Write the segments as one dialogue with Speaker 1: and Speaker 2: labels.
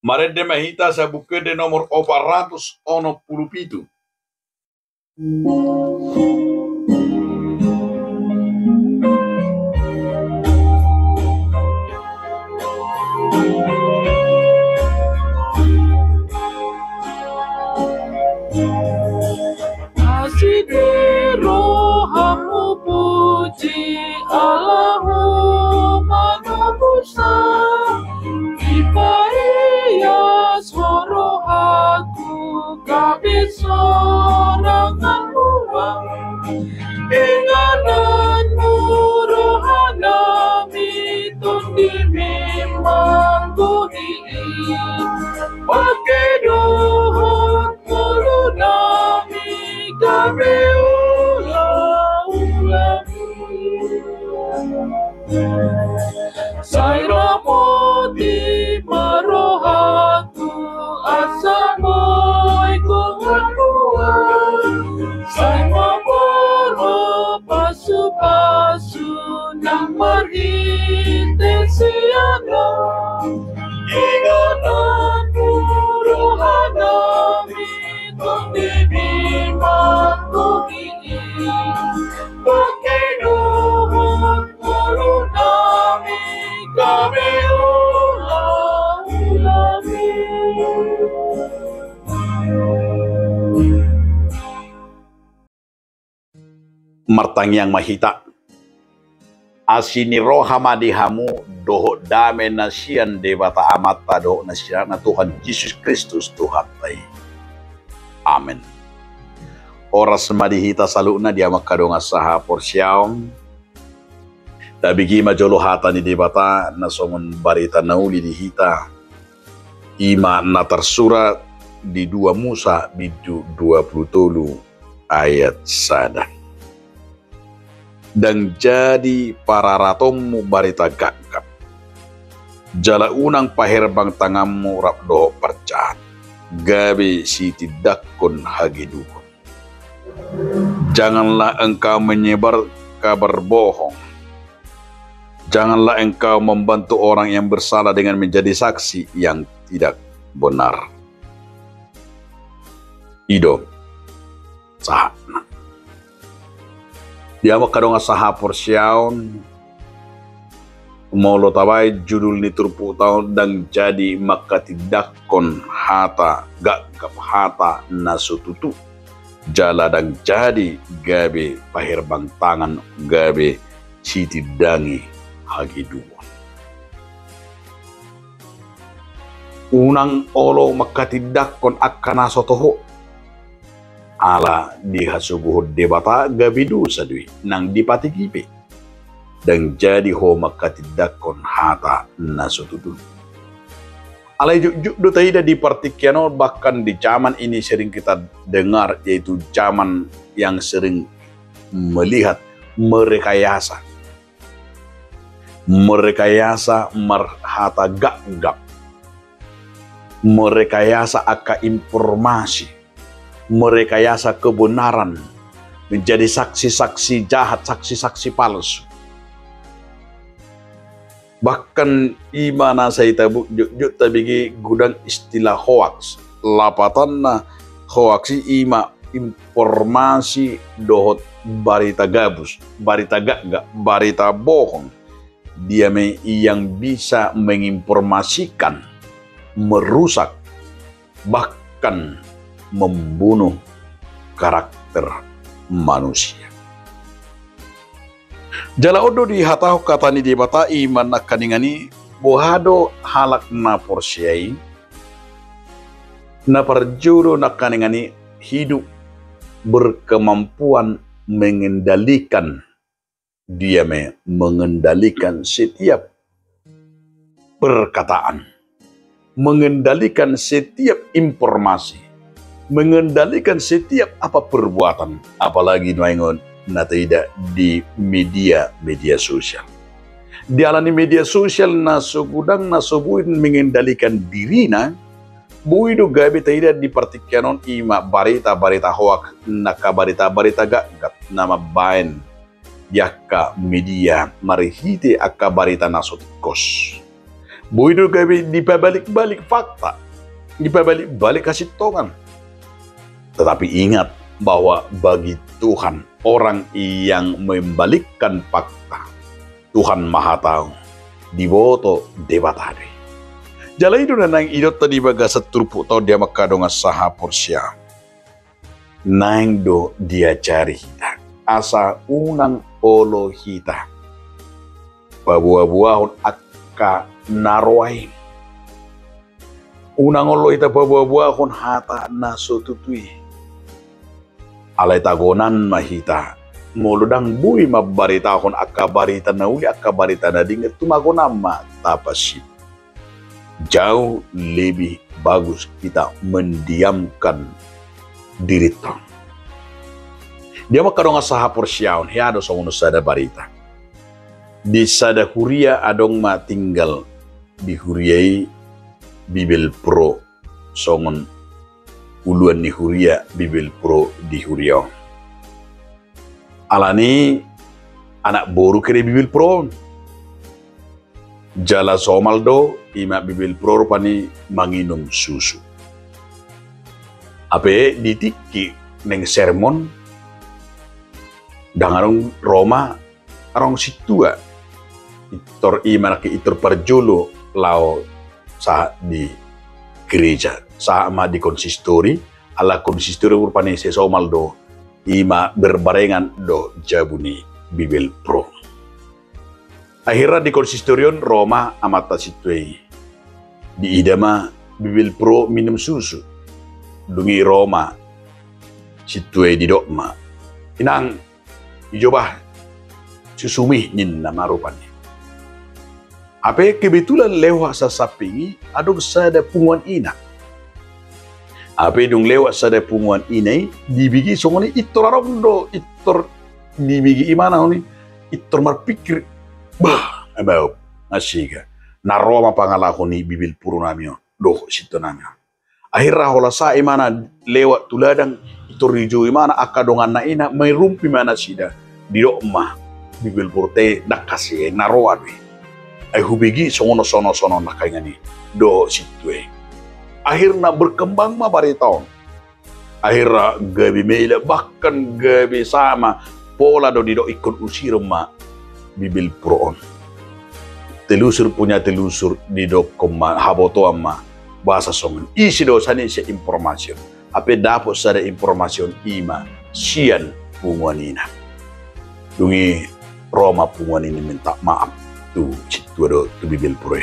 Speaker 1: Marede mahita sa bukede nomor 467.
Speaker 2: Rohamu puji Allahumma nubusa Ipaiya suaraku kabisa sorangan uang Ingananmu rohanami tundi mimangguhi Pakai dohot mulunami kami Saira moti marohatu asamoy kumakuan Say maboro pasu-pasu nang marhite siyana Ingatan rohanami kundi biman kuhini Pakai dohot mulunami kami ulang-ulami
Speaker 1: Martang yang mahita asini rohama dihamu doho dame nasian debata amata doho nasian na Tuhan Yesus Kristus Tuhan tay. Amen. Oras madihita saluna dia makadonga saha porsyawng tabigi majolo hata ni debata na songon barita nauli dihita ima na tersurat di 2 Musa bidu 20 ayat sada. Dan jadi para ratommu barita gagap jala unang paherbang tanganmu rapdo percahan gabe si tidakun hagidukun. Janganlah engkau menyebar kabar bohong. Janganlah engkau membantu orang yang bersalah dengan menjadi saksi yang tidak benar. Ido sahana. Dia makadonga saha porsyaon molo tabay judul ni turpu tahun dan jadi maka tidakon hata gagap hata nasututu jala dan jadi gabe pahirbang tangan gabe siti dangi hagiduan. Unang olo maka tidakon akana sotoho ala dihasuguh debata gabidu sadui nang dipatigipe dan jadi ho maka tidakon hata nasututu. Alai juk do taida di partikiano bahkan di zaman ini sering kita dengar yaitu zaman yang sering melihat merekayasa marhata gagap, merekayasa aka informasi, merekayasa kebenaran, menjadi saksi-saksi jahat, saksi-saksi palsu. Bahkan imana saya tabu juk tabigi gudang istilah hoax. Lapatanna hoax ima informasi dohot barita gabus, barita gagak, barita bohong. Dia yang bisa menginformasikan, merusak, bahkan membunuh karakter manusia. Jala odo di hatau kata ni debata iman nakaningani bohado halak na porsyai na perjuru nakaningani hidup berkemampuan mengendalikan mengendalikan setiap perkataan, mengendalikan setiap informasi, mengendalikan setiap apa perbuatan, apalagi nuangon na tidak di media sosial. Di alani media sosial na sugudang na subuin mengendalikan dirina, buido gabi tidak dipertikianon ima barita hoak naka barita gagap nama bain yaka media marihite aka barita nasotikos. Buido kami di balik-balik fakta, di balik-balik kasih tongan. Tetapi ingat bahwa bagi Tuhan, orang yang membalikkan fakta, Tuhan Maha Tahu, diboto debatade. Jala itu nang idot tadi baga seturpu tau dia makadonga saha porsia. Nang do dia cari hita, asa unang olo hita. Babuah-buahon akka narwai. Unang olo hita babuah-buahon hata naso tutui. Alay tagonan mahita. Molodang bui mabarita akon akka barita na uli akka barita na dinget tumagonam ma tapasip. Jauh lebih bagus kita mendiamkan diri tong. Dia makadong saha porsiaon hiado songono sada barita. Di sada huria adong ma tinggal di huriai Bibel Pro songon uluan ni huria Bibel Pro di huria. Alani anak boru kere Bibel Pro. Jala somaldo ima Bibel Pro pani manginum susu. Ape ditiki neng sermon dangarong Roma arong situa itor ima ki itor parjolo lao sa di gereja sama di konsistori ala konsistori urpani se somaldo ima berbarengan do jabuni Bibel Pro. Akhirnya di konsistorion Roma amata situai. Di idama Bibel Pro minum susu. Dungi Roma situai di dokma. Inang ijoba susumi nin nama rupanya. Apa kebetulan lewat sa sapingi adong sada punguan ina. Apa dong lewat sada punguan inai dibigi songoni itor arondo itor dibigi imana oni itor marpikir bah abau asiga na Roma pangalako ni Bibel Pro namyo doh sito namyo. Akhirnya hola sa imana lewat tuladang itor rijo imana akadongan na ina may rumpi mana sida di dokma Bibel Pro te nakasi na roadwe. Ay hubigi sono nakaingani do sitwe. Akhirnya berkembang ma baritaon. Akhirnya gabi meila bahkan gabi sama pola do dido ikon usir ma Bibel Pro on. Telusur punya telusur dido koma haboto ama bahasa songan. Isi do sani se informasi. Ape dapat sada informasi ima sian punguanina. Dungi Roma punguanini minta maaf tu citu do tu Bibel Pro.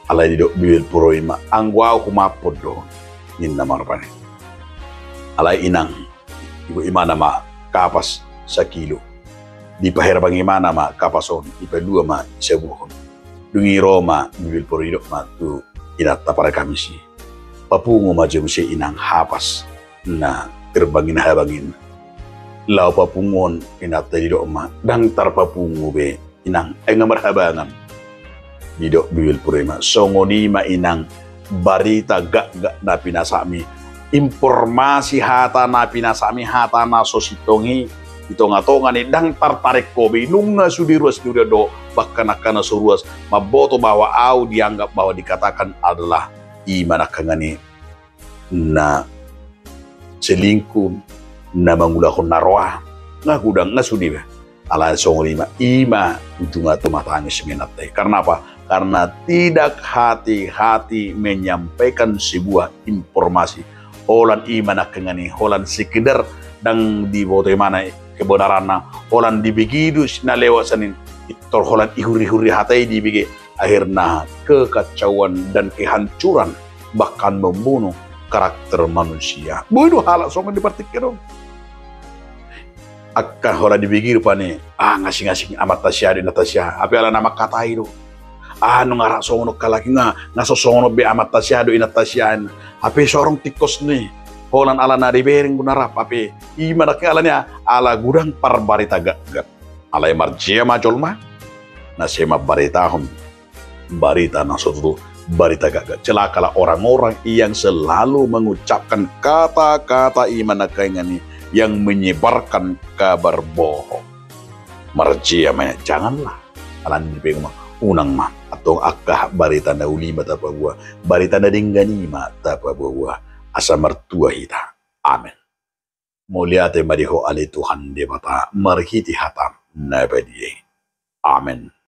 Speaker 1: Alai dido Bibel Pro ima angwau kumapod do nin nama rupane. Alai inang ibu imana ma kapas sa kilo. Di pahirabang imana ma kapason ipa dua ma sebuhon. Dungi Roma Bibel Pro idok ma tu inata para kami si. Papungo ma jom si inang hapas na terbangin habangin. Lau papungon inata idok ma dang tar papungo be inang ay nga marhabangan. Didok Bibel Pro ma songoni ma inang barita gak na pinasami. Informasi hata na pinasami hata na sositongi ito nga to nga ni dang tartarik ko nung nasudiruas niya do baka nakana suruas maboto bahwa au dianggap bahwa dikatakan adalah iman akangani na selingkuh na mangulahon naroa nga gudang nasudi ba ala songolima ima ujung atau matanya seminatay. Karena apa? Karena tidak hati-hati menyampaikan sebuah informasi holan iman akangani holan sekedar dang di boto mana kebenaran na holan dibigidu na lewat sanin itor holan ihuri-huri hatai dibigi akhirnya kekacauan dan kehancuran bahkan membunuh karakter manusia. Bodoh halak songan dipartikir dong. Akka holan dibigi rupane ngasing-ngasing amat tasya di natasya apa ala nama katai do anu ngarak songono kalaki ngaso songono be amat tasya do inatasyan apa sorong tikos nih holan ala na ribering gunarap ape ima alanya ala gudang par barita gak ala marjia majolma na sema baritahon barita na sotu barita gak celakalah orang-orang yang selalu mengucapkan kata-kata iman nakaingani yang menyebarkan kabar bohong. Marjia janganlah ala dipengma unang ma atong akah barita na ulima tapabua barita na dingganima tapabua asa martua hita. Amen. Muliate mariho ali Tuhan di mata marhiti hatam na badiye. Amen.